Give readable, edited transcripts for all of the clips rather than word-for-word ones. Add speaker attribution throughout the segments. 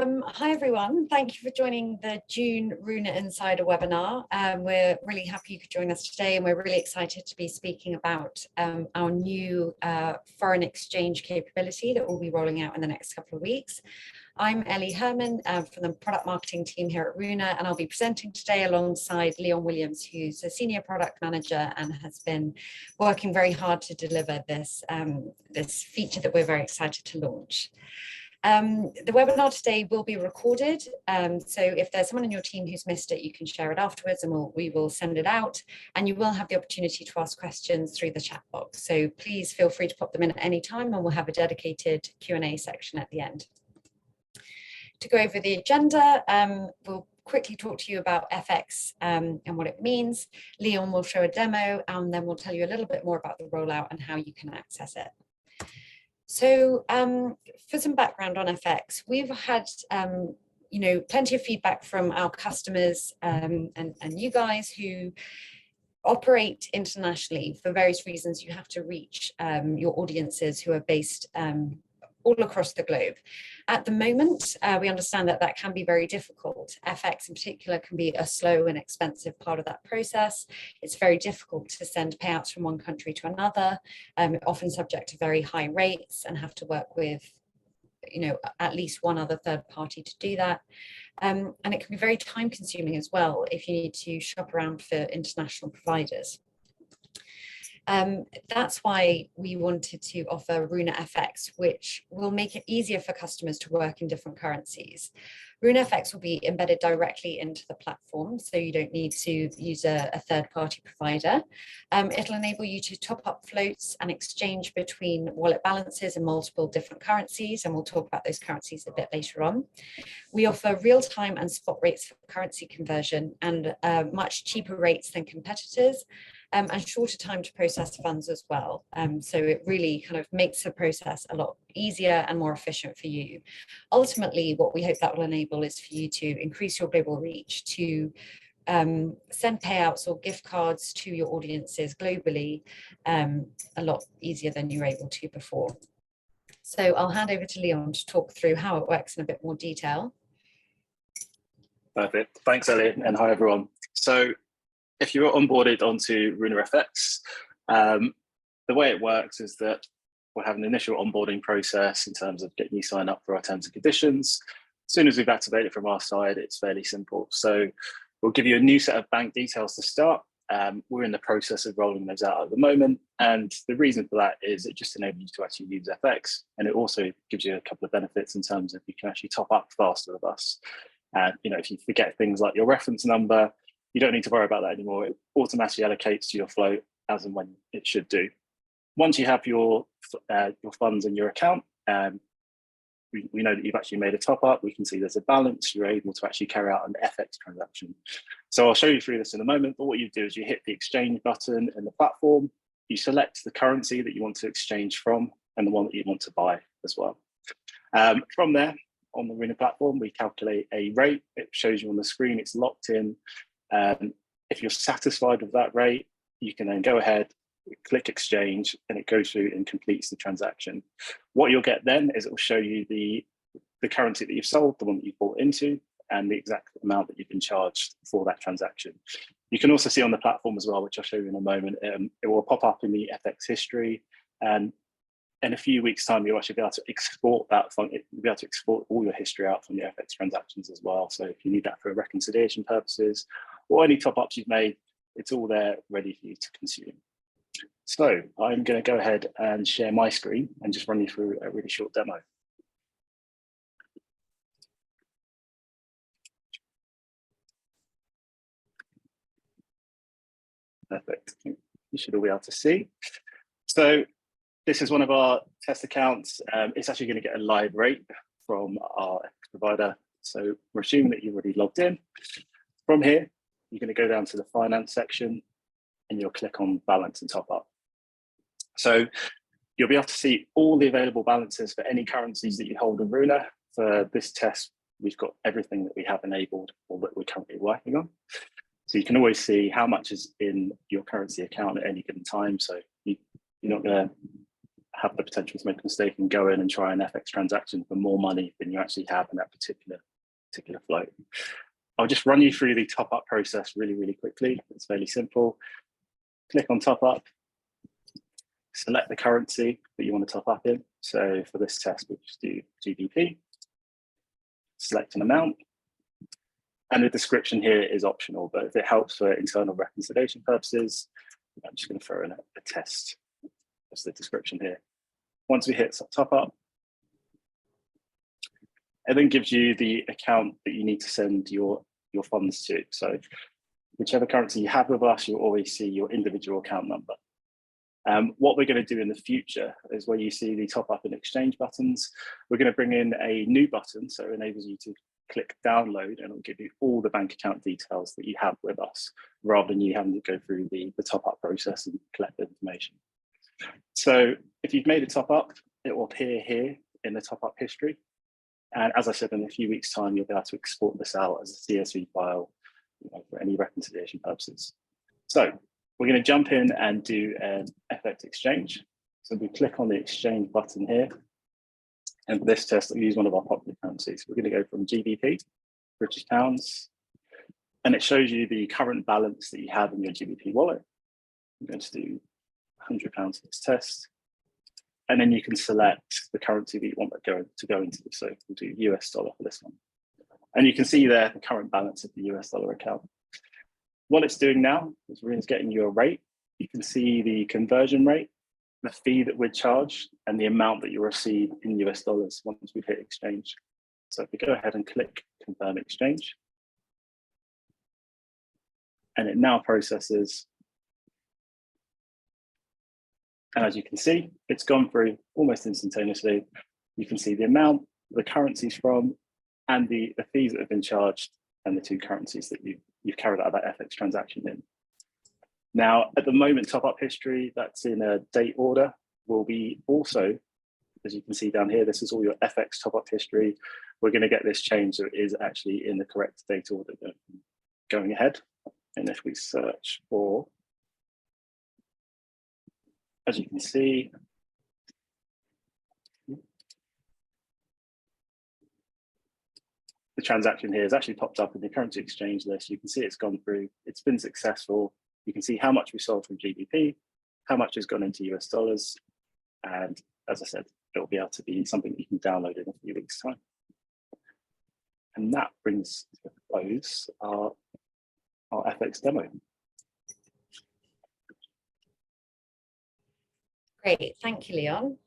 Speaker 1: Hi everyone, thank you for joining the June Runa Insider webinar. We're really happy you could join us today, and we're really excited to be speaking about our new foreign exchange capability that we'll be rolling out in the next couple of weeks. I'm Ellie Herman from the product marketing team here at Runa, and I'll be presenting today alongside Leon Williams, who's a senior product manager and has been working very hard to deliver this, this feature that we're very excited to launch. The webinar today will be recorded, so if there's someone in your team who's missed it, you can share it afterwards and we will send it out, and you will have the opportunity to ask questions through the chat box. So please feel free to pop them in at any time, and we'll have a dedicated Q&A section at the end. To go over the agenda, we'll quickly talk to you about FX and what it means. Leon will show a demo, and then we'll tell you a little bit more about the rollout and how you can access it. So for some background on FX, we've had plenty of feedback from our customers and you guys who operate internationally. For various reasons, you have to reach your audiences who are based all across the globe. At the moment, we understand that that can be very difficult. FX in particular can be a slow and expensive part of that process. It's very difficult to send payouts from one country to another, often subject to very high rates, and have to work with at least one other third party to do that. And it can be very time consuming as well if you need to shop around for international providers. That's why we wanted to offer Runa FX, which will make it easier for customers to work in different currencies. Runa FX will be embedded directly into the platform, so you don't need to use a third-party provider. It'll enable you to top up floats and exchange between wallet balances in multiple different currencies, and we'll talk about those currencies a bit later on. We offer real-time and spot rates for currency conversion, and much cheaper rates than competitors. And shorter time to process funds as well. So it really kind of makes the process a lot easier and more efficient for you. Ultimately, what we hope that will enable is for you to increase your global reach, to send payouts or gift cards to your audiences globally a lot easier than you were able to before. So I'll hand over to Leon to talk through how it works in a bit more detail.
Speaker 2: Perfect. Thanks, Ellie, and hi, everyone. So if you're onboarded onto Runa FX, the way it works is that we'll have an initial onboarding process in terms of getting you signed up for our terms and conditions. As soon as we've activated from our side, it's fairly simple. So we'll give you a new set of bank details to start. We're in the process of rolling those out at the moment. And the reason for that is it just enables you to actually use FX. And it also gives you a couple of benefits in terms of you can actually top up faster with us. And if you forget things like your reference number, you don't need to worry about that anymore. It automatically allocates to your float as and when it should do. Once you have your funds in your account, we know that you've actually made a top up. We can see there's a balance. You're able to actually carry out an FX transaction. So I'll show you through this in a moment. But what you do is you hit the exchange button in the platform. You select the currency that you want to exchange from and the one that you want to buy as well. From there, on the Runa platform, we calculate a rate. It shows you on the screen. It's locked in. If you're satisfied with that rate, you can then go ahead, click exchange, and it goes through and completes the transaction. What you'll get then is it will show you the currency that you've sold, the one that you bought into, and the exact amount that you've been charged for that transaction. You can also see on the platform as well, which I'll show you in a moment, it will pop up in the FX history, and in a few weeks' time, you'll actually be able to export that function. You'll be able to export all your history out from your FX transactions as well. So if you need that for reconciliation purposes or any top-ups you've made, it's all there ready for you to consume. So I'm going to go ahead and share my screen and just run you through a really short demo. Perfect. You should all be able to see. So this is one of our test accounts. It's actually going to get a live rate from our FX provider. So we're assuming that you've already logged in. From here, you're going to go down to the finance section and you'll click on balance and top up. So you'll be able to see all the available balances for any currencies that you hold in Runa. For this test, we've got everything that we have enabled or that we're currently working on. So you can always see how much is in your currency account at any given time. So you're not going to have the potential to make a mistake and go in and try an FX transaction for more money than you actually have in that particular float. I'll just run you through the top up process really quickly. It's fairly simple. Click on top up, select the currency that you want to top up in. So for this test, we'll just do GBP, select an amount, and the description here is optional, but if it helps for internal reconciliation purposes, I'm just going to throw in a test. That's the description here. Once we hit top up, it then gives you the account that you need to send your funds to. So whichever currency you have with us, you'll always see your individual account number. What we're going to do in the future is where you see the top up and exchange buttons, we're going to bring in a new button. So it enables you to click download and it'll give you all the bank account details that you have with us, rather than you having to go through the top up process and collect the information. So if you've made a top up, it will appear here in the top up history. And as I said, in a few weeks' time, you'll be able to export this out as a CSV file, for any reconciliation purposes. So we're going to jump in and do an FX exchange. So we click on the exchange button here. And for this test, I'll use one of our popular currencies. We're going to go from GBP, British pounds, and it shows you the current balance that you have in your GBP wallet. I'm going to do £100 for this test. And then you can select the currency that you want to go into. So we'll do US dollar for this one. And you can see there the current balance of the US dollar account. What it's doing now is Runa's getting you a rate. You can see the conversion rate, the fee that we're charged, and the amount that you receive in US dollars once we hit exchange. So if we go ahead and click confirm exchange, and it now processes. And as you can see, it's gone through almost instantaneously. You can see the amount, the currencies from, and the fees that have been charged, and the two currencies that you've carried out that FX transaction in. Now, at the moment, top up history, that's in a date order, will be also, as you can see down here, this is all your FX top up history. We're going to get this changed so it is actually in the correct date order going ahead. And if we search for, as you can see, the transaction here has actually popped up in the currency exchange list. You can see it's gone through, it's been successful. You can see how much we sold from GBP, how much has gone into US dollars. And as I said, it'll be able to be something that you can download in a few weeks' time. And that brings to a close our FX demo.
Speaker 1: Great, thank you, Leon.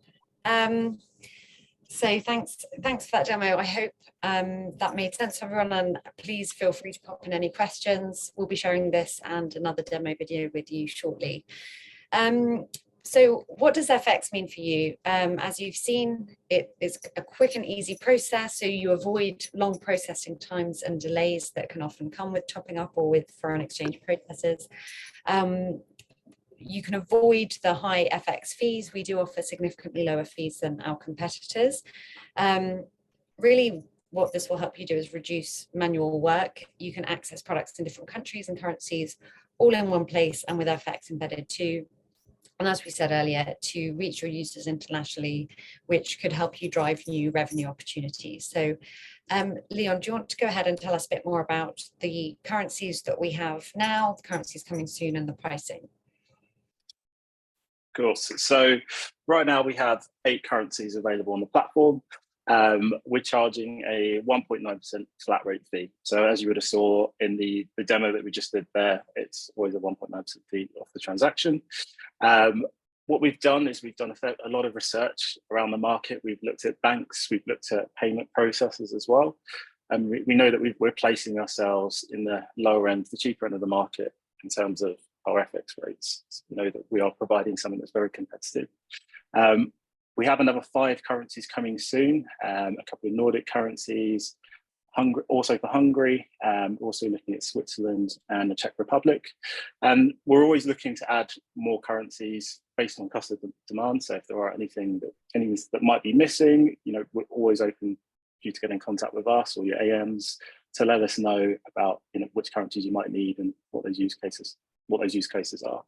Speaker 1: So thanks for that demo. I hope that made sense to everyone, and please feel free to pop in any questions. We'll be sharing this and another demo video with you shortly. So what does FX mean for you? As you've seen, it is a quick and easy process, so you avoid long processing times and delays that can often come with topping up or with foreign exchange processes. You can avoid the high FX fees. We do offer significantly lower fees than our competitors. Really, what this will help you do is reduce manual work. You can access products in different countries and currencies all in one place and with FX embedded too. And as we said earlier, to reach your users internationally, which could help you drive new revenue opportunities. So Leon, do you want to go ahead and tell us a bit more about the currencies that we have now, the currencies coming soon, and the pricing?
Speaker 2: Of course. So right now we have 8 currencies available on the platform. We're charging a 1.9% flat rate fee. So as you would have saw in the demo that we just did there, it's always a 1.9% fee off the transaction. What we've done is we've done a lot of research around the market. We've looked at banks, we've looked at payment processors as well. And we know that we're placing ourselves in the lower end, the cheaper end of the market in terms of our FX rates. So we know that we are providing something that's very competitive. We have another 5 currencies coming soon, a couple of Nordic currencies, also for Hungary, also looking at Switzerland and the Czech Republic. And we're always looking to add more currencies based on customer demand. So if there are anything that might be missing, we're always open for you to get in contact with us or your AMs to let us know about which currencies you might need and what those use cases what those use cases are.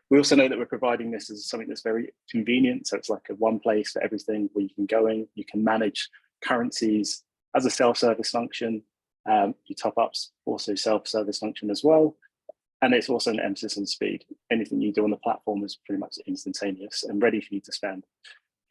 Speaker 2: We also know that we're providing this as something that's very convenient. So it's like a one place for everything where you can go in, you can manage currencies as a self-service function. Your top-ups also self-service function as well. And it's also an emphasis on speed. Anything you do on the platform is pretty much instantaneous and ready for you to spend.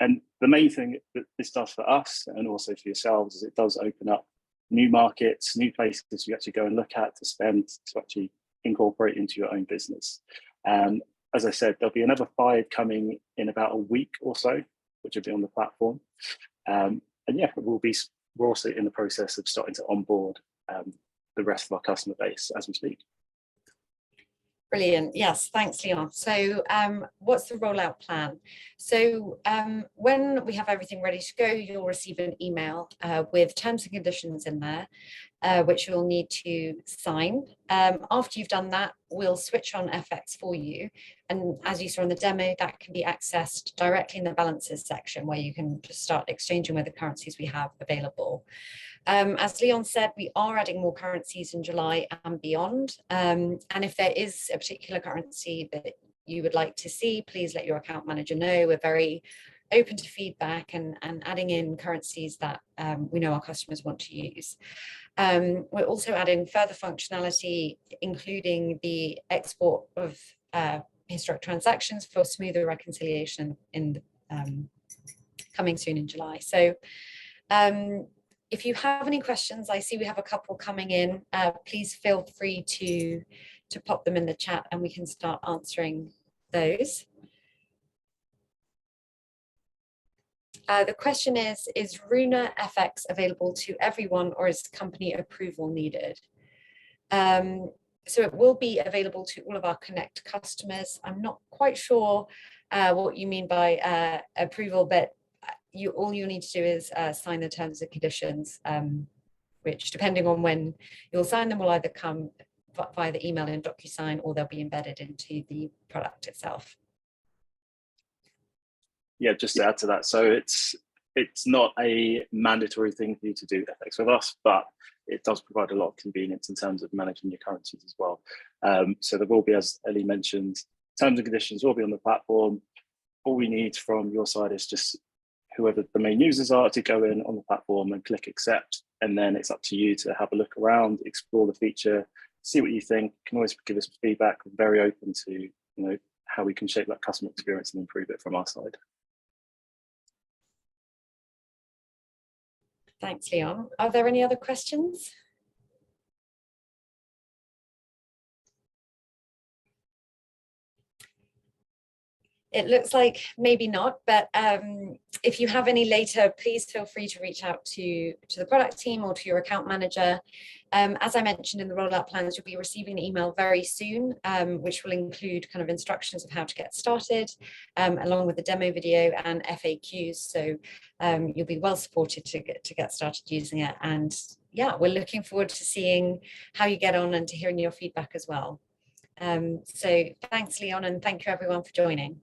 Speaker 2: And the main thing that this does for us and also for yourselves is it does open up new markets, new places you actually go and look at to spend, to actually incorporate into your own business. As I said, there'll be another 5 coming in about a week or so, which will be on the platform. And yeah, we're also in the process of starting to onboard the rest of our customer base as we speak.
Speaker 1: Brilliant. Yes, thanks, Leon. So what's the rollout plan? So when we have everything ready to go, you'll receive an email with terms and conditions in there, which you'll need to sign. After you've done that, we'll switch on FX for you. And as you saw in the demo, that can be accessed directly in the balances section where you can just start exchanging with the currencies we have available. As Leon said, we are adding more currencies in July and beyond. And if there is a particular currency that you would like to see, please let your account manager know. We're very open to feedback and adding in currencies that we know our customers want to use. We're also adding further functionality, including the export of historic transactions for smoother reconciliation in coming soon in July. So if you have any questions, I see we have a couple coming in. Please feel free to pop them in the chat and we can start answering those. The question is Runa FX available to everyone or is company approval needed? So it will be available to all of our Connect customers. I'm not quite sure what you mean by approval, but all you need to do is sign the terms and conditions, which depending on when you'll sign them will either come via the email in DocuSign or they'll be embedded into the product itself.
Speaker 2: Yeah, just to add to that, so it's not a mandatory thing for you to do FX with us, but it does provide a lot of convenience in terms of managing your currencies as well. So there will be, as Ellie mentioned, terms and conditions will be on the platform. All we need from your side is just whoever the main users are to go in on the platform and click accept, and then it's up to you to have a look around, explore the feature, see what you think. You can always give us feedback. We're very open to how we can shape that customer experience and improve it from our side.
Speaker 1: Thanks, Leon. Are there any other questions? It looks like maybe not, but if you have any later, please feel free to reach out to the product team or to your account manager. As I mentioned in the rollout plans, you'll be receiving an email very soon, which will include kind of instructions of how to get started, along with the demo video and FAQs. So you'll be well supported to get started using it. And yeah, we're looking forward to seeing how you get on and to hearing your feedback as well. So thanks, Leon, and thank you everyone for joining.